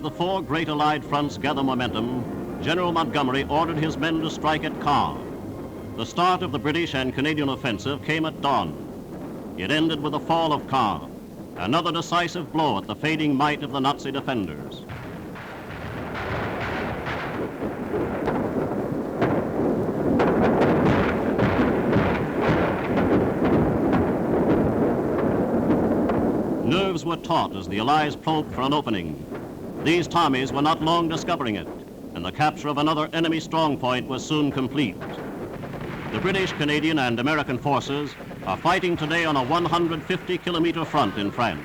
the four great Allied fronts gather momentum, General Montgomery ordered his men to strike at Caen. The start of the British and Canadian offensive came at dawn. It ended with the fall of Caen, another decisive blow at the fading might of the Nazi defenders. Nerves were taut as the Allies probed for an opening. These Tommies were not long discovering it, and the capture of another enemy strongpoint was soon complete. The British, Canadian, and American forces are fighting today on a 150-kilometer front in France.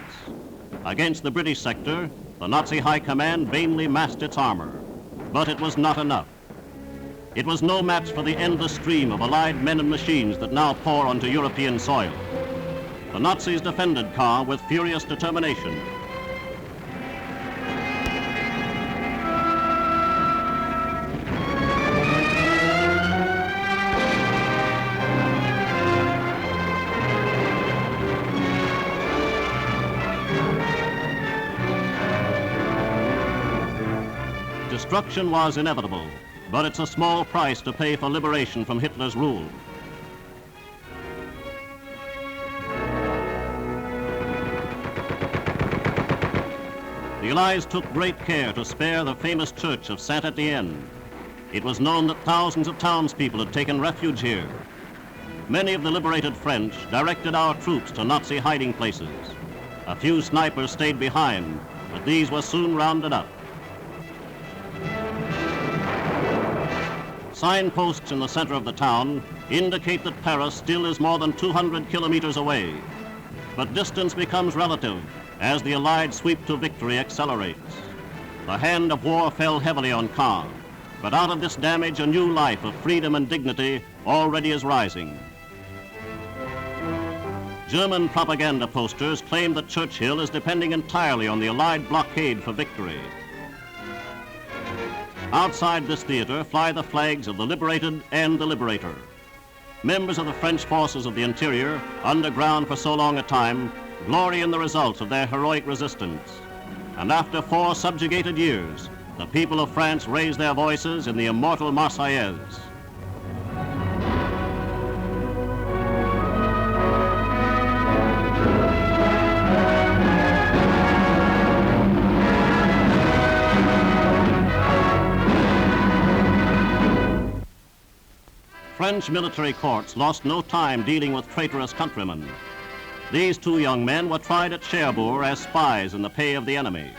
Against the British sector, the Nazi High Command vainly massed its armor, but it was not enough. It was no match for the endless stream of Allied men and machines that now pour onto European soil. The Nazis defended Caen with furious determination. Destruction was inevitable, but it's a small price to pay for liberation from Hitler's rule. The Allies took great care to spare the famous church of Saint-Étienne. It was known that thousands of townspeople had taken refuge here. Many of the liberated French directed our troops to Nazi hiding places. A few snipers stayed behind, but these were soon rounded up. Signposts in the center of the town indicate that Paris still is more than 200 kilometers away. But distance becomes relative as the Allied sweep to victory accelerates. The hand of war fell heavily on Caen, but out of this damage a new life of freedom and dignity already is rising. German propaganda posters claim that Churchill is depending entirely on the Allied blockade for victory. Outside this theater fly the flags of the liberated and the liberator. Members of the French forces of the interior, underground for so long a time, glory in the results of their heroic resistance. And after 4 subjugated years, the people of France raise their voices in the immortal Marseillaise. French military courts lost no time dealing with traitorous countrymen. These 2 young men were tried at Cherbourg as spies in the pay of the enemy.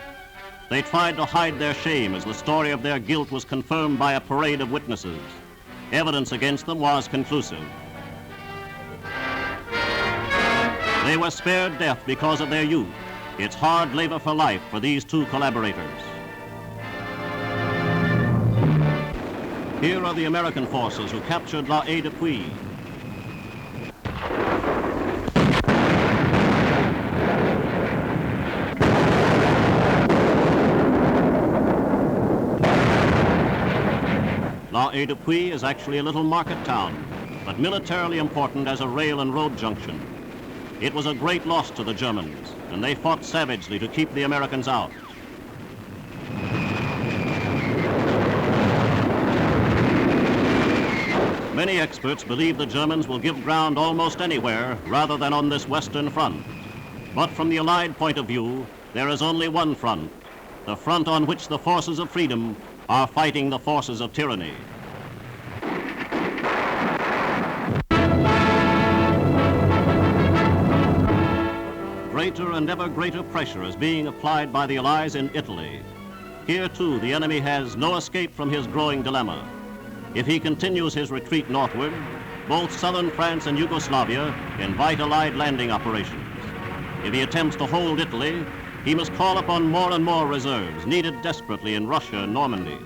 They tried to hide their shame as the story of their guilt was confirmed by a parade of witnesses. Evidence against them was conclusive. They were spared death because of their youth. It's hard labor for life for these 2 collaborators. Here are the American forces who captured WWII. WWII is actually a little market town, but militarily important as a rail and road junction. It was a great loss to the Germans, and they fought savagely to keep the Americans out. Many experts believe the Germans will give ground almost anywhere rather than on this western front. But from the Allied point of view, there is only one front, the front on which the forces of freedom are fighting the forces of tyranny. Greater and ever greater pressure is being applied by the Allies in Italy. Here, too, the enemy has no escape from his growing dilemma. If he continues his retreat northward, both southern France and Yugoslavia invite Allied landing operations. If he attempts to hold Italy, he must call upon more and more reserves needed desperately in Russia and Normandy.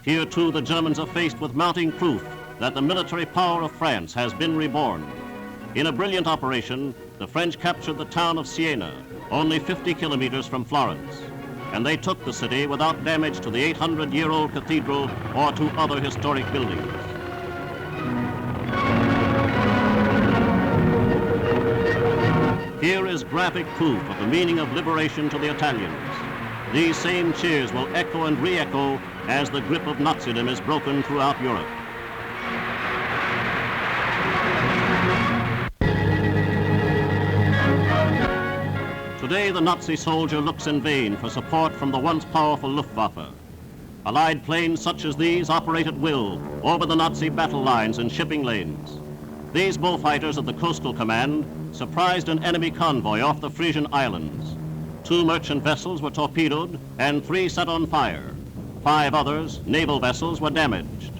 Here, too, the Germans are faced with mounting proof that the military power of France has been reborn. In a brilliant operation, the French captured the town of Siena, only 50 kilometers from Florence, and they took the city without damage to the 800-year-old cathedral or to other historic buildings. Here is graphic proof of the meaning of liberation to the Italians. These same cheers will echo and re-echo as the grip of Nazism is broken throughout Europe. Today, the Nazi soldier looks in vain for support from the once powerful Luftwaffe. Allied planes such as these operate at will over the Nazi battle lines and shipping lanes. These bullfighters of the Coastal Command surprised an enemy convoy off the Frisian Islands. 2 merchant vessels were torpedoed and 3 set on fire. 5 others, naval vessels, were damaged.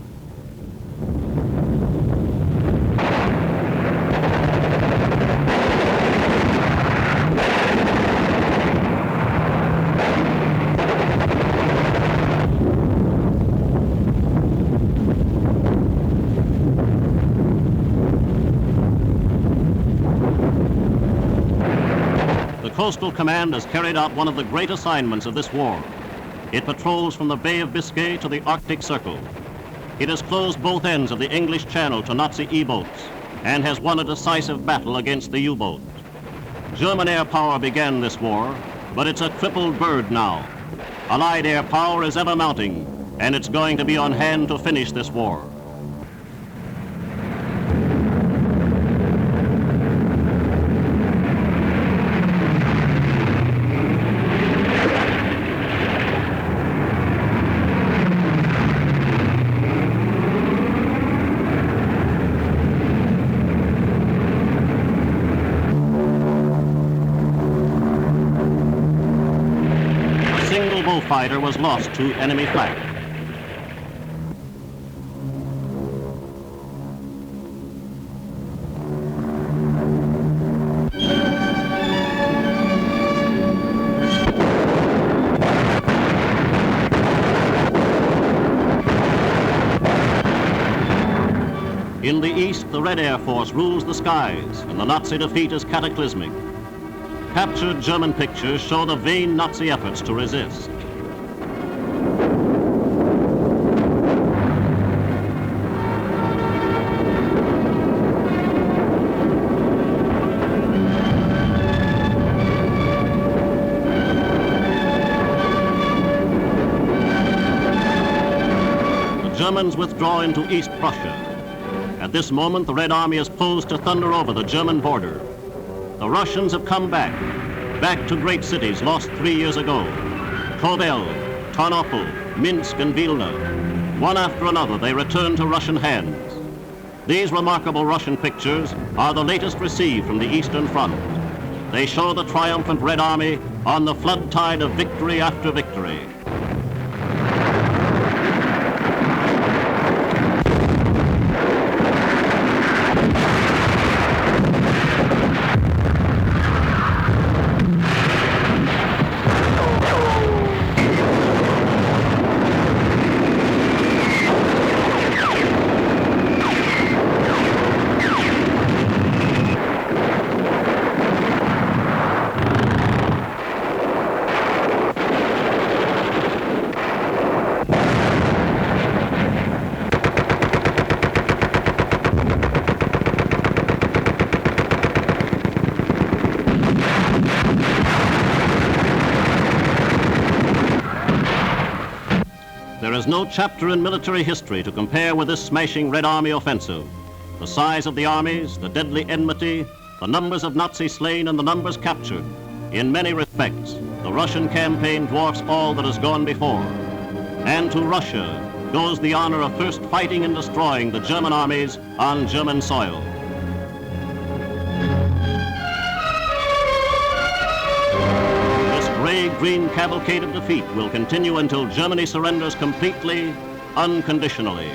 The Coastal Command has carried out one of the great assignments of this war. It patrols from the Bay of Biscay to the Arctic Circle. It has closed both ends of the English Channel to Nazi E-boats and has won a decisive battle against the U-boat. German air power began this war, but it's a crippled bird now. Allied air power is ever mounting, and it's going to be on hand to finish this war. Fighter was lost to enemy flak. In the east, the Red Air Force rules the skies, and the Nazi defeat is cataclysmic. Captured German pictures show the vain Nazi efforts to resist. Germans withdraw into East Prussia. At this moment, the Red Army is posed to thunder over the German border. The Russians have come back to great cities lost 3 years ago. Kovel, Tarnopol, Minsk, and Vilna. One after another, they return to Russian hands. These remarkable Russian pictures are the latest received from the Eastern Front. They show the triumphant Red Army on the flood tide of victory after victory. There is no chapter in military history to compare with this smashing Red Army offensive. The size of the armies, the deadly enmity, the numbers of Nazi slain and the numbers captured. In many respects, the Russian campaign dwarfs all that has gone before. And to Russia goes the honor of first fighting and destroying the German armies on German soil. Gray-green cavalcade of defeat will continue until Germany surrenders completely, unconditionally.